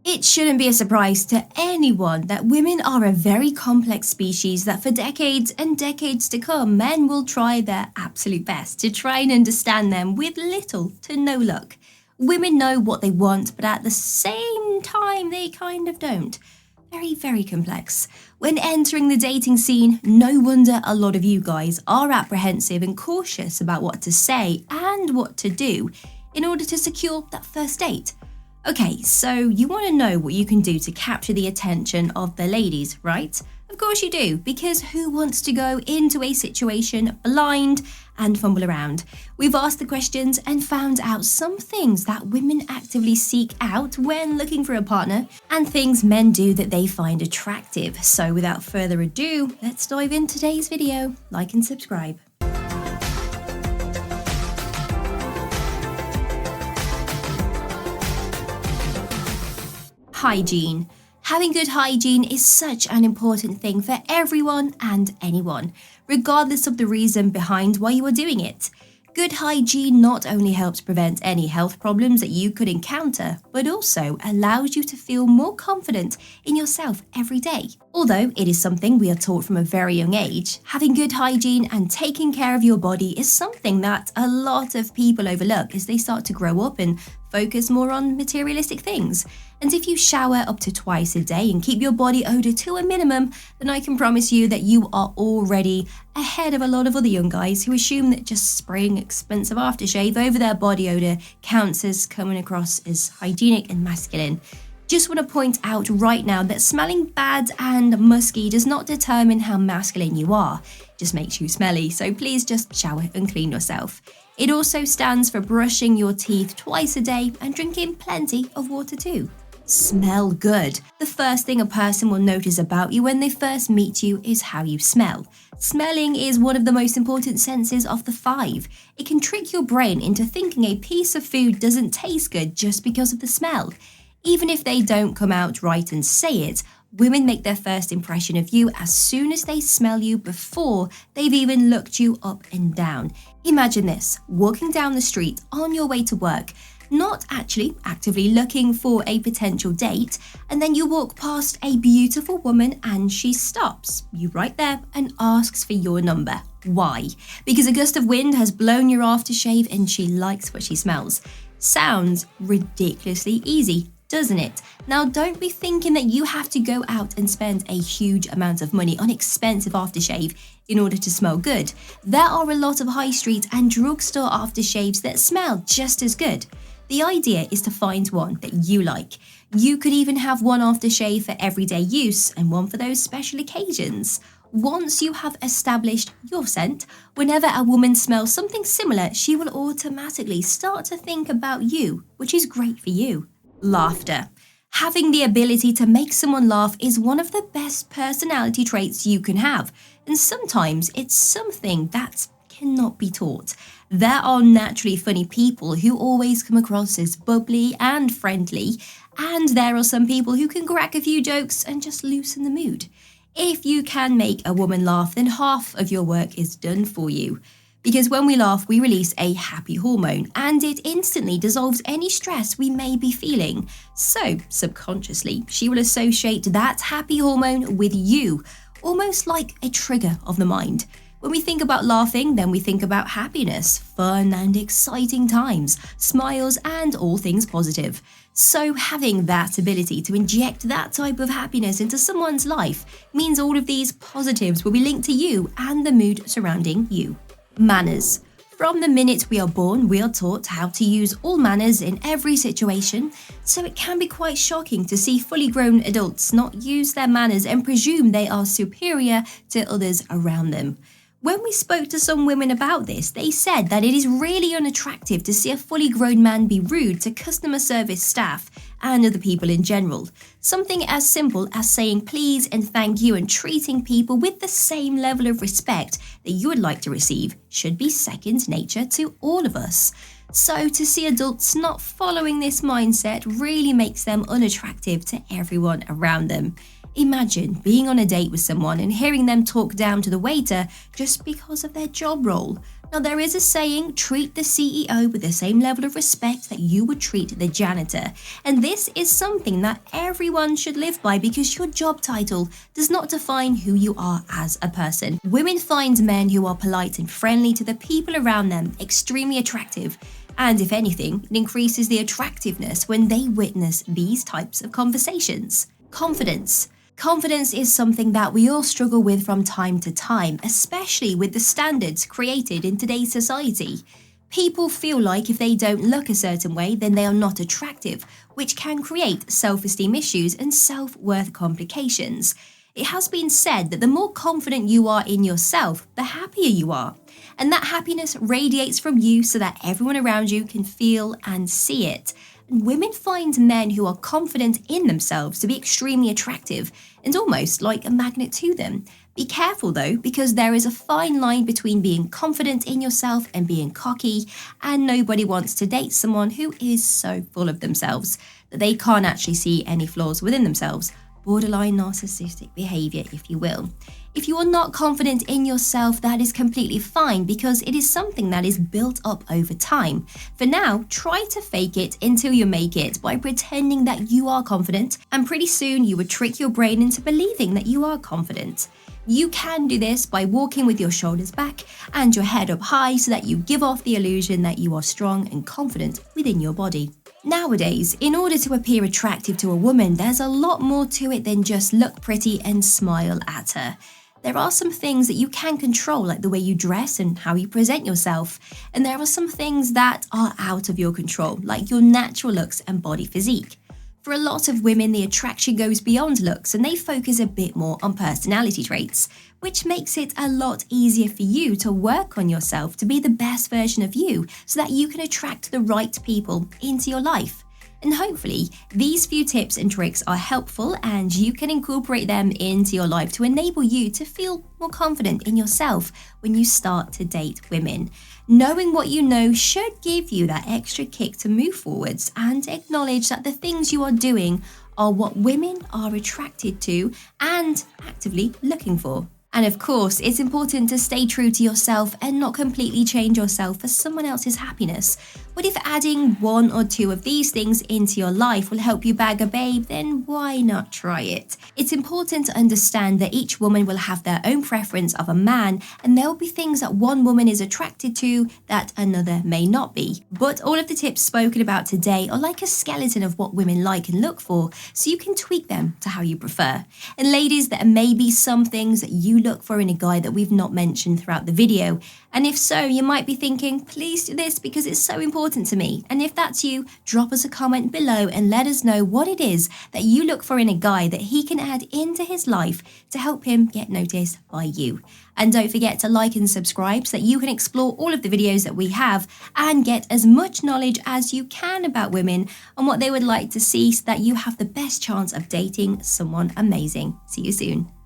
It shouldn't be a surprise to anyone that women are a very complex species that for decades and decades to come, men will try their absolute best to try and understand them with little to no luck. Women know what they want, but at the same time, they kind of don't. Very, very complex. When entering the dating scene, no wonder a lot of you guys are apprehensive and cautious about what to say and what to do in order to secure that first date. Okay, so you want to know what you can do to capture the attention of the ladies, right? Of course you do, because who wants to go into a situation blind and fumble around? We've asked the questions and found out some things that women actively seek out when looking for a partner and things men do that they find attractive. So without further ado, let's dive into today's video. Like and subscribe. Hygiene. Having good hygiene is such an important thing for everyone and anyone, regardless of the reason behind why you are doing it. Good hygiene not only helps prevent any health problems that you could encounter, but also allows you to feel more confident in yourself every day. Although it is something we are taught from a very young age, having good hygiene and taking care of your body is something that a lot of people overlook as they start to grow up and focus more on materialistic things. And if you shower up to twice a day and keep your body odor to a minimum, then I can promise you that you are already ahead of a lot of other young guys who assume that just spraying expensive aftershave over their body odor counts as coming across as hygienic and masculine. Just want to point out right now that smelling bad and musky does not determine how masculine you are. It just makes you smelly, so please just shower and clean yourself. It also stands for brushing your teeth twice a day and drinking plenty of water too. Smell good. The first thing a person will notice about you when they first meet you is how you smell. Smelling is one of the most important senses of the 5. It can trick your brain into thinking a piece of food doesn't taste good just because of the smell. Even if they don't come out right and say it, women make their first impression of you as soon as they smell you before they've even looked you up and down. Imagine this, walking down the street on your way to work, not actually actively looking for a potential date, and then you walk past a beautiful woman and she stops you right there and asks for your number. Why? Because a gust of wind has blown your aftershave and she likes what she smells. Sounds ridiculously easy, doesn't it? Now don't be thinking that you have to go out and spend a huge amount of money on expensive aftershave in order to smell good. There are a lot of high street and drugstore aftershaves that smell just as good. The idea is to find one that you like. You could even have one aftershave for everyday use and one for those special occasions. Once you have established your scent, whenever a woman smells something similar, she will automatically start to think about you, which is great for you. Laughter. Having the ability to make someone laugh is one of the best personality traits you can have, and sometimes it's something that cannot be taught. There are naturally funny people who always come across as bubbly and friendly, and there are some people who can crack a few jokes and just loosen the mood. If you can make a woman laugh, then half of your work is done for you. Because when we laugh, we release a happy hormone, and it instantly dissolves any stress we may be feeling. So, subconsciously, she will associate that happy hormone with you, almost like a trigger of the mind. When we think about laughing, then we think about happiness, fun and exciting times, smiles and all things positive. So having that ability to inject that type of happiness into someone's life means all of these positives will be linked to you and the mood surrounding you. Manners. From the minute we are born, we are taught how to use all manners in every situation, so it can be quite shocking to see fully grown adults not use their manners and presume they are superior to others around them. When we spoke to some women about this, they said that it is really unattractive to see a fully grown man be rude to customer service staff and other people in general. Something as simple as saying please and thank you and treating people with the same level of respect that you would like to receive should be second nature to all of us. So to see adults not following this mindset really makes them unattractive to everyone around them. Imagine being on a date with someone and hearing them talk down to the waiter just because of their job role. Now, there is a saying, treat the CEO with the same level of respect that you would treat the janitor. And this is something that everyone should live by because your job title does not define who you are as a person. Women find men who are polite and friendly to the people around them extremely attractive. And if anything, it increases the attractiveness when they witness these types of conversations. Confidence. Confidence is something that we all struggle with from time to time, especially with the standards created in today's society. People feel like if they don't look a certain way, then they are not attractive, which can create self-esteem issues and self-worth complications. It has been said that the more confident you are in yourself, the happier you are. And that happiness radiates from you so that everyone around you can feel and see it. Women find men who are confident in themselves to be extremely attractive and almost like a magnet to them. Be careful though, because there is a fine line between being confident in yourself and being cocky, and nobody wants to date someone who is so full of themselves that they can't actually see any flaws within themselves. Borderline narcissistic behavior, if you will. If you are not confident in yourself, that is completely fine because it is something that is built up over time. For now, try to fake it until you make it by pretending that you are confident, and pretty soon you would trick your brain into believing that you are confident. You can do this by walking with your shoulders back and your head up high so that you give off the illusion that you are strong and confident within your body. Nowadays, in order to appear attractive to a woman, there's a lot more to it than just look pretty and smile at her. There are some things that you can control, like the way you dress and how you present yourself. And there are some things that are out of your control, like your natural looks and body physique. For a lot of women, the attraction goes beyond looks and they focus a bit more on personality traits, which makes it a lot easier for you to work on yourself to be the best version of you so that you can attract the right people into your life. And hopefully, these few tips and tricks are helpful and you can incorporate them into your life to enable you to feel more confident in yourself when you start to date women. Knowing what you know should give you that extra kick to move forwards and acknowledge that the things you are doing are what women are attracted to and actively looking for. And of course, it's important to stay true to yourself and not completely change yourself for someone else's happiness. But if adding one or two of these things into your life will help you bag a babe, then why not try it? It's important to understand that each woman will have their own preference of a man, and there will be things that one woman is attracted to that another may not be. But all of the tips spoken about today are like a skeleton of what women like and look for, so you can tweak them to how you prefer. And ladies, there may be some things that you look for in a guy that we've not mentioned throughout the video. And if so, you might be thinking, please do this because it's so important to me. And if that's you, drop us a comment below and let us know what it is that you look for in a guy that he can add into his life to help him get noticed by you. And don't forget to like and subscribe so that you can explore all of the videos that we have and get as much knowledge as you can about women and what they would like to see so that you have the best chance of dating someone amazing. See you soon.